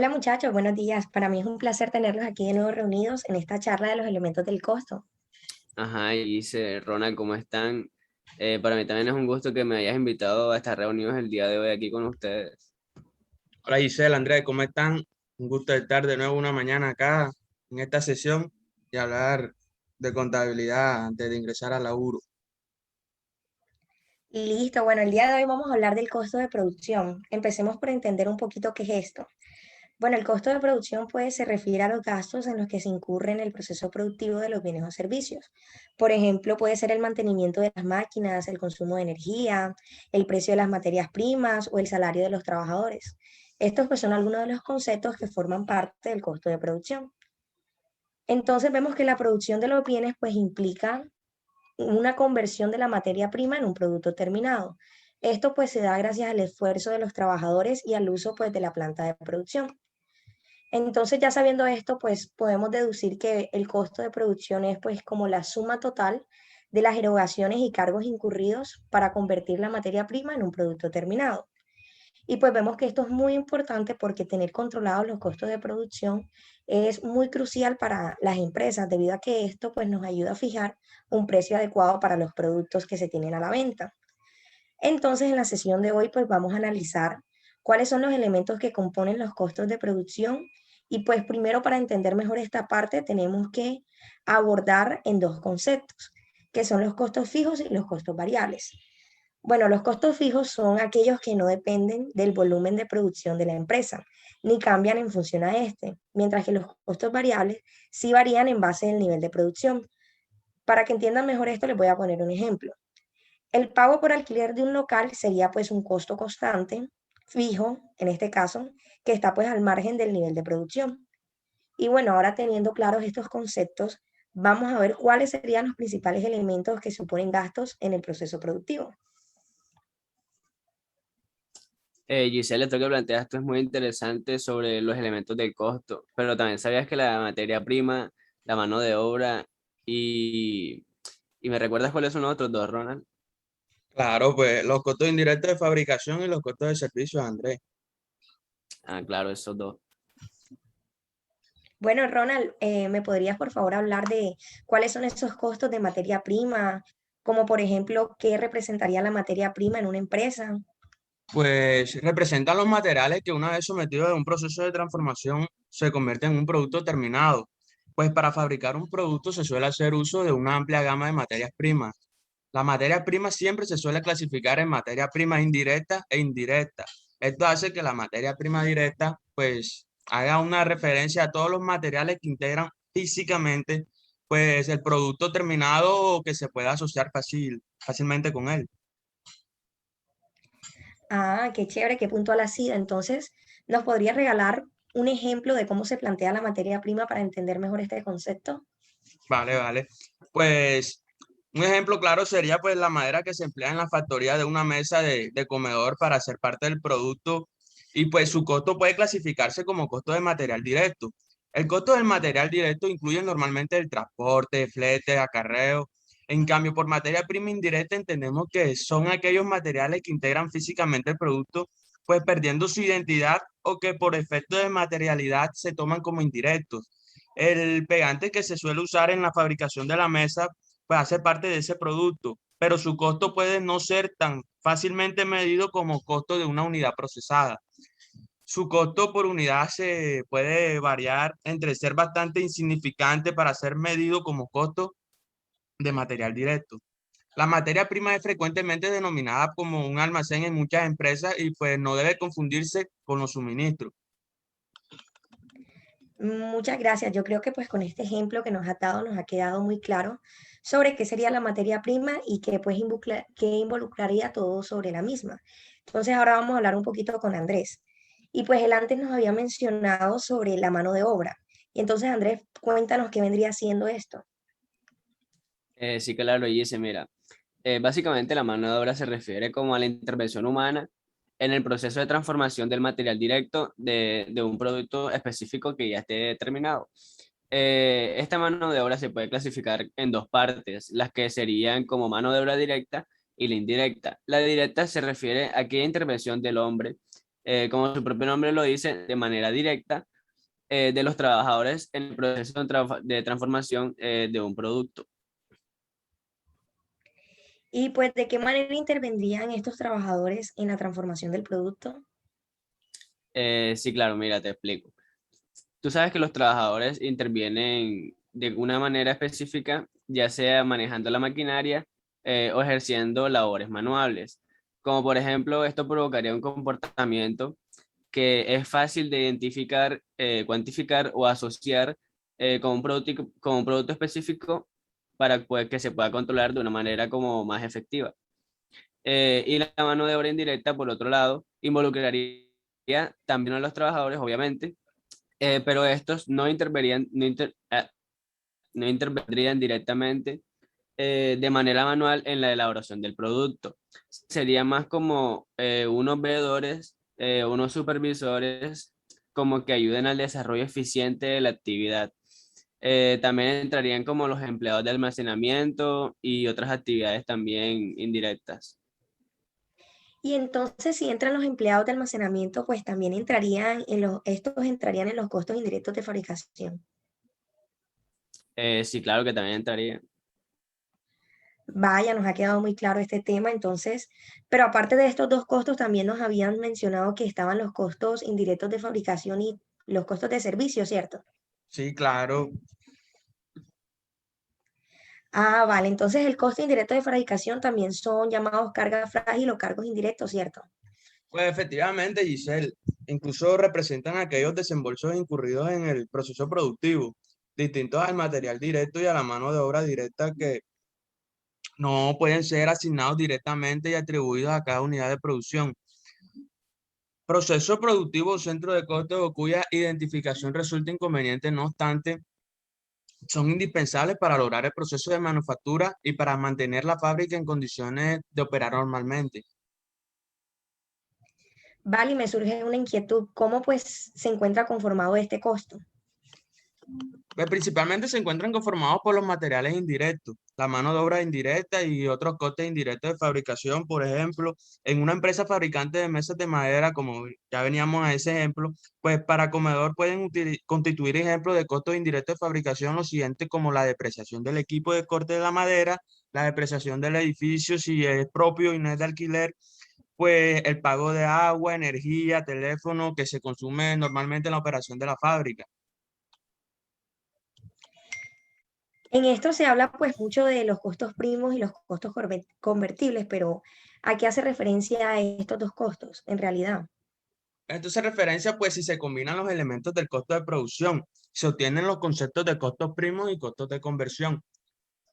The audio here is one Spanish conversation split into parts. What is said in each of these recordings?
Hola muchachos, buenos días. Para mí es un placer tenerlos aquí de nuevo reunidos en esta charla de los elementos del costo. Ajá, y dice, Ronald, ¿cómo están? Para mí también es un gusto que me hayas invitado a estar reunidos el día de hoy aquí con ustedes. Hola Giselle, Andrés, ¿cómo están? Un gusto estar de nuevo una mañana acá en esta sesión y hablar de contabilidad antes de ingresar a la URO. Listo, bueno, el día de hoy vamos a hablar del costo de producción. Empecemos por entender un poquito qué es esto. Bueno, el costo de producción pues se refiere a los gastos en los que se incurre en el proceso productivo de los bienes o servicios. Por ejemplo, puede ser el mantenimiento de las máquinas, el consumo de energía, el precio de las materias primas o el salario de los trabajadores. Estos pues son algunos de los conceptos que forman parte del costo de producción. Entonces vemos que la producción de los bienes pues implica una conversión de la materia prima en un producto terminado. Esto pues se da gracias al esfuerzo de los trabajadores y al uso pues de la planta de producción. Entonces ya sabiendo esto pues podemos deducir que el costo de producción es pues como la suma total de las erogaciones y cargos incurridos para convertir la materia prima en un producto terminado. Y pues vemos que esto es muy importante porque tener controlados los costos de producción es muy crucial para las empresas, debido a que esto pues nos ayuda a fijar un precio adecuado para los productos que se tienen a la venta. Entonces, en la sesión de hoy pues vamos a analizar cuáles son los elementos que componen los costos de producción y pues primero para entender mejor esta parte tenemos que abordar en dos conceptos, que son los costos fijos y los costos variables. Bueno, los costos fijos son aquellos que no dependen del volumen de producción de la empresa, ni cambian en función a este, mientras que los costos variables sí varían en base al nivel de producción. Para que entiendan mejor esto, les voy a poner un ejemplo. El pago por alquiler de un local sería pues un costo constante, fijo, en este caso, que está pues al margen del nivel de producción. Y bueno, ahora teniendo claros estos conceptos, vamos a ver cuáles serían los principales elementos que suponen gastos en el proceso productivo. Giselle, esto que planteaste es muy interesante sobre los elementos del costo, pero también sabías que la materia prima, la mano de obra y, y me recuerdas cuáles son los otros dos, Ronald. Claro, pues los costos indirectos de fabricación y los costos de servicio, Andrés. Ah, claro, esos dos. Bueno, Ronald, ¿me podrías por favor hablar de cuáles son esos costos de materia prima? Como por ejemplo, ¿qué representaría la materia prima en una empresa? Pues representan los materiales que una vez sometidos a un proceso de transformación se convierten en un producto terminado. Pues para fabricar un producto se suele hacer uso de una amplia gama de materias primas. La materia prima siempre se suele clasificar en materia prima indirecta e indirecta. Esto hace que la materia prima directa pues haga una referencia a todos los materiales que integran físicamente pues el producto terminado o que se pueda asociar fácilmente con él. Ah, qué chévere, qué puntual ha sido. Entonces, ¿nos podría regalar un ejemplo de cómo se plantea la materia prima para entender mejor este concepto? Vale, vale. Pues un ejemplo claro sería pues la madera que se emplea en la factoría de una mesa de comedor para hacer parte del producto y pues su costo puede clasificarse como costo de material directo. El costo del material directo incluye normalmente el transporte, flete, acarreo. En cambio, por materia prima indirecta entendemos que son aquellos materiales que integran físicamente el producto, pues perdiendo su identidad o que por efecto de materialidad se toman como indirectos. El pegante que se suele usar en la fabricación de la mesa, pues hace parte de ese producto, pero su costo puede no ser tan fácilmente medido como costo de una unidad procesada. Su costo por unidad se puede variar entre ser bastante insignificante para ser medido como costo de material directo. La materia prima es frecuentemente denominada como un almacén en muchas empresas y pues no debe confundirse con los suministros. Muchas gracias. Yo creo que pues con este ejemplo que nos ha dado nos ha quedado muy claro sobre qué sería la materia prima y qué pues qué involucraría todo sobre la misma. Entonces ahora vamos a hablar un poquito con Andrés. Y pues él antes nos había mencionado sobre la mano de obra. Y entonces Andrés, cuéntanos qué vendría siendo esto. Sí, claro, Giselle, mira. Básicamente la mano de obra se refiere como a la intervención humana en el proceso de transformación del material directo de un producto específico que ya esté determinado. Esta mano de obra se puede clasificar en dos partes, las que serían como mano de obra directa y la indirecta. La directa se refiere a aquella intervención del hombre como su propio nombre lo dice, de manera directa de los trabajadores en el proceso de transformación de un producto. Y pues, ¿de qué manera intervendrían estos trabajadores en la transformación del producto? Sí, claro, mira, te explico. Tú sabes que los trabajadores intervienen de una manera específica, ya sea manejando la maquinaria o ejerciendo labores manuales. Como por ejemplo, esto provocaría un comportamiento que es fácil de identificar, cuantificar o asociar con un producto específico para pues, que se pueda controlar de una manera como más efectiva. Y la mano de obra indirecta, por otro lado, involucraría también a los trabajadores, obviamente, pero estos no intervendrían directamente de manera manual en la elaboración del producto. Sería más como unos veedores, unos supervisores, como que ayuden al desarrollo eficiente de la actividad. También entrarían como los empleados de almacenamiento y otras actividades también indirectas. Y entonces, si entran los empleados de almacenamiento, pues también estos entrarían en los costos indirectos de fabricación. Sí, claro que también entraría. Vaya, nos ha quedado muy claro este tema, entonces, pero aparte de estos dos costos, también nos habían mencionado que estaban los costos indirectos de fabricación y los costos de servicio, ¿cierto? Sí, claro. Ah, vale, entonces el costo indirecto de fabricación también son llamados carga frágil o cargos indirectos, ¿cierto? Pues efectivamente, Giselle, incluso representan aquellos desembolsos incurridos en el proceso productivo, distintos al material directo y a la mano de obra directa que no pueden ser asignados directamente y atribuidos a cada unidad de producción. Proceso productivo o centro de costos o cuya identificación resulta inconveniente, no obstante, son indispensables para lograr el proceso de manufactura y para mantener la fábrica en condiciones de operar normalmente. Vale, y me surge una inquietud, ¿cómo pues se encuentra conformado este costo? Pues principalmente se encuentran conformados por los materiales indirectos, la mano de obra indirecta y otros costes indirectos de fabricación. Por ejemplo, en una empresa fabricante de mesas de madera, como ya veníamos a ese ejemplo, pues para comedor pueden constituir ejemplos de costos indirectos de fabricación los siguientes, como la depreciación del equipo de corte de la madera, la depreciación del edificio si es propio y no es de alquiler, pues el pago de agua, energía, teléfono que se consume normalmente en la operación de la fábrica. En esto se habla pues mucho de los costos primos y los costos convertibles, pero ¿a qué hace referencia estos dos costos en realidad? Esto se referencia, pues, si se combinan los elementos del costo de producción, se obtienen los conceptos de costos primos y costos de conversión.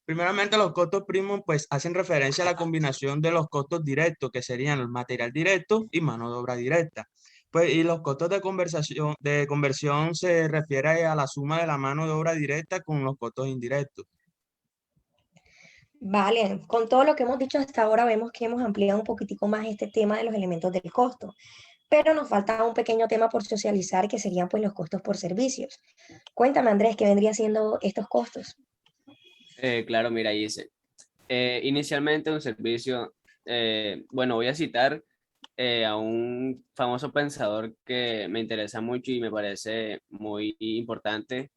Primeramente, los costos primos, pues, hacen referencia a la combinación de los costos directos, que serían el material directo y mano de obra directa. Pues, y los costos de conversión se refiere a la suma de la mano de obra directa con los costos indirectos. Vale, con todo lo que hemos dicho hasta ahora vemos que hemos ampliado un poquitico más este tema de los elementos del costo, pero nos falta un pequeño tema por socializar que serían pues los costos por servicios. Cuéntame, Andrés, ¿qué vendrían siendo estos costos? Claro, mira, dice, inicialmente un servicio, bueno, voy a citar a un famoso pensador que me interesa mucho y me parece muy importante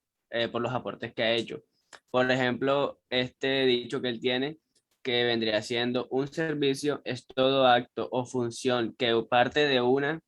por los aportes que ha hecho. Por ejemplo, este dicho que él tiene, que vendría siendo un servicio es todo acto o función que parte de una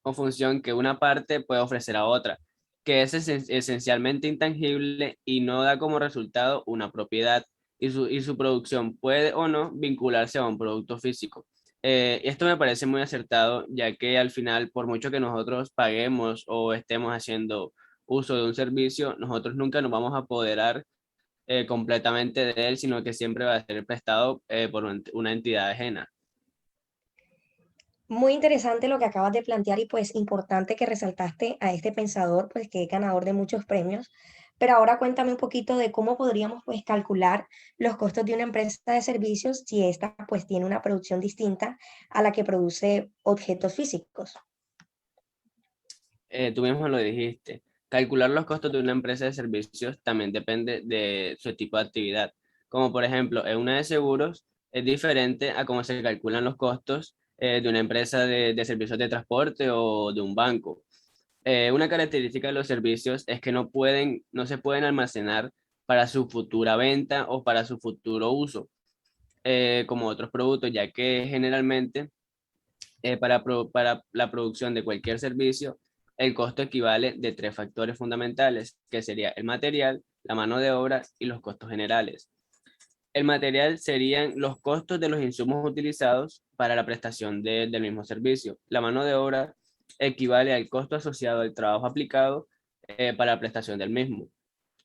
o función que una parte puede ofrecer a otra, que es esencialmente intangible y no da como resultado una propiedad, y su producción puede o no vincularse a un producto físico. Esto me parece muy acertado, ya que al final, por mucho que nosotros paguemos o estemos haciendo uso de un servicio, nosotros nunca nos vamos a apoderar completamente de él, sino que siempre va a ser prestado por una entidad ajena. Muy interesante lo que acabas de plantear y pues importante que resaltaste a este pensador, pues que es ganador de muchos premios. Pero ahora cuéntame un poquito de cómo podríamos pues calcular los costos de una empresa de servicios si ésta pues tiene una producción distinta a la que produce objetos físicos. Tú mismo lo dijiste. Calcular los costos de una empresa de servicios también depende de su tipo de actividad. Como por ejemplo, en una de seguros es diferente a cómo se calculan los costos de una empresa de servicios de transporte o de un banco. Una característica de los servicios es que no se pueden almacenar para su futura venta o para su futuro uso, como otros productos, ya que generalmente para la producción de cualquier servicio, el costo equivale de tres factores fundamentales, que sería el material, la mano de obra y los costos generales. El material serían los costos de los insumos utilizados para la prestación del mismo servicio. La mano de obra equivale al costo asociado al trabajo aplicado para la prestación del mismo.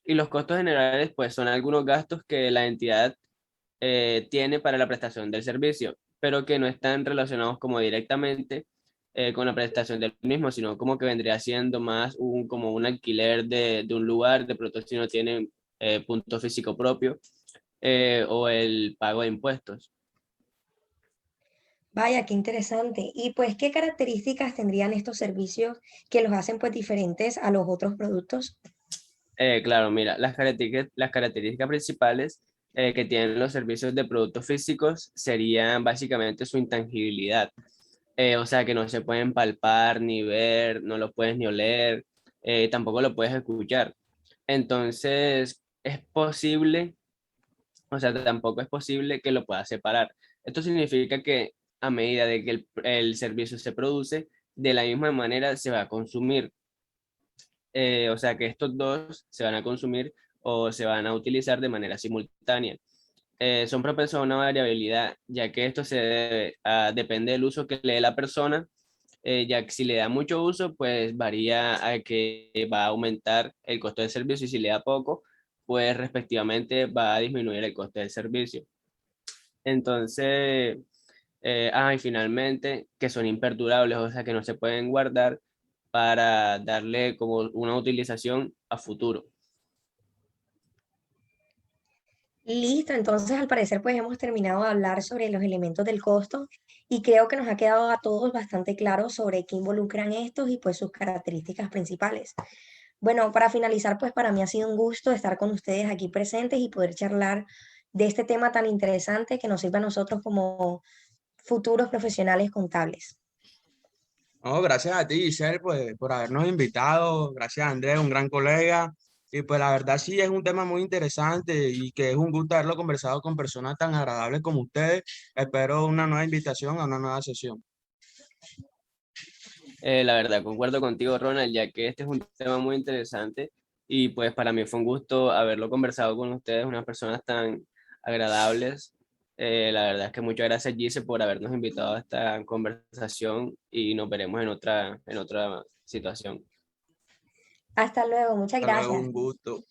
Y los costos generales, pues, son algunos gastos que la entidad tiene para la prestación del servicio, pero que no están relacionados como directamente con la prestación del mismo, sino como que vendría siendo más como un alquiler de un lugar, de pronto si no tienen punto físico propio, o el pago de impuestos. Vaya, qué interesante. Y pues, ¿qué características tendrían estos servicios que los hacen pues diferentes a los otros productos? Claro, mira, las características principales que tienen los servicios de productos físicos serían básicamente su intangibilidad. O sea, que no se pueden palpar ni ver, no lo puedes ni oler, tampoco lo puedes escuchar. Entonces, es posible, o sea, tampoco es posible que lo puedas separar. Esto significa que a medida de que el servicio se produce, de la misma manera se va a consumir. O sea, que estos dos se van a consumir o se van a utilizar de manera simultánea. Son propensos a una variabilidad, ya que esto depende del uso que le dé la persona, ya que si le da mucho uso, pues varía a que va a aumentar el costo del servicio y si le da poco, pues respectivamente va a disminuir el costo del servicio. Entonces, y finalmente, que son imperdurables, o sea, que no se pueden guardar para darle como una utilización a futuro. Listo, entonces al parecer pues hemos terminado de hablar sobre los elementos del costo y creo que nos ha quedado a todos bastante claro sobre qué involucran estos y pues sus características principales. Bueno, para finalizar pues para mí ha sido un gusto estar con ustedes aquí presentes y poder charlar de este tema tan interesante que nos sirve a nosotros como futuros profesionales contables. No, gracias a ti, Giselle, pues, por habernos invitado. Gracias, Andrés, un gran colega. Y pues la verdad sí es un tema muy interesante y que es un gusto haberlo conversado con personas tan agradables como ustedes. Espero una nueva invitación a una nueva sesión. La verdad, concuerdo contigo, Ronald, ya que este es un tema muy interesante y pues para mí fue un gusto haberlo conversado con ustedes, unas personas tan agradables. La verdad es que muchas gracias, Gise, por habernos invitado a esta conversación y nos veremos en otra situación. Hasta luego, muchas Hasta luego, gracias. un gusto.